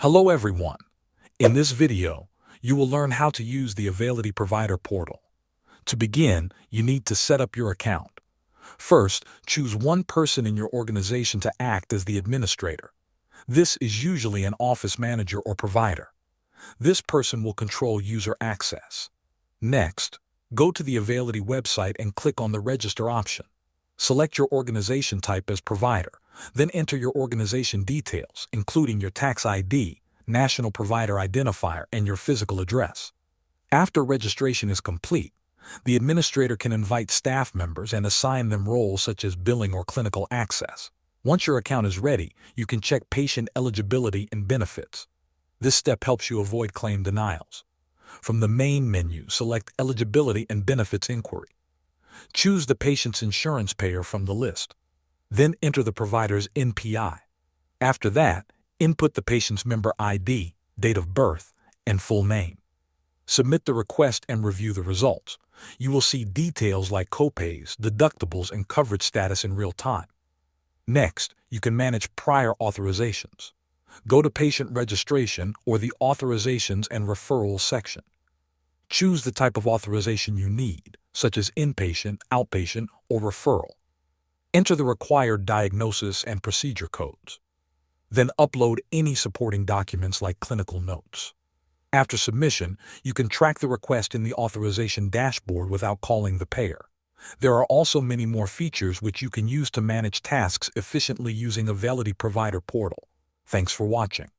Hello everyone. In this video, you will learn how to use the Availity Provider Portal. To begin, you need to set up your account. First, choose one person in your organization to act as the administrator. This is usually an office manager or provider. This person will control user access. Next, go to the Availity website and click on the Register option. Select your organization type as provider, then enter your organization details, including your tax ID, national provider identifier, and your physical address. After registration is complete, the administrator can invite staff members and assign them roles such as billing or clinical access. Once your account is ready, you can check patient eligibility and benefits. This step helps you avoid claim denials. From the main menu, select Eligibility and Benefits Inquiry. Choose the patient's insurance payer from the list. Then enter the provider's NPI. After that, input the patient's member ID, date of birth, and full name. Submit the request and review the results. You will see details like copays, deductibles, and coverage status in real time. Next, you can manage prior authorizations. Go to Patient Registration or the Authorizations and Referrals section. Choose the type of authorization you need, such as inpatient, outpatient, or referral. Enter the required diagnosis and procedure codes. Then upload any supporting documents like clinical notes. After submission, you can track the request in the authorization dashboard without calling the payer. There are also many more features which you can use to manage tasks efficiently using Availity Provider Portal. Thanks for watching.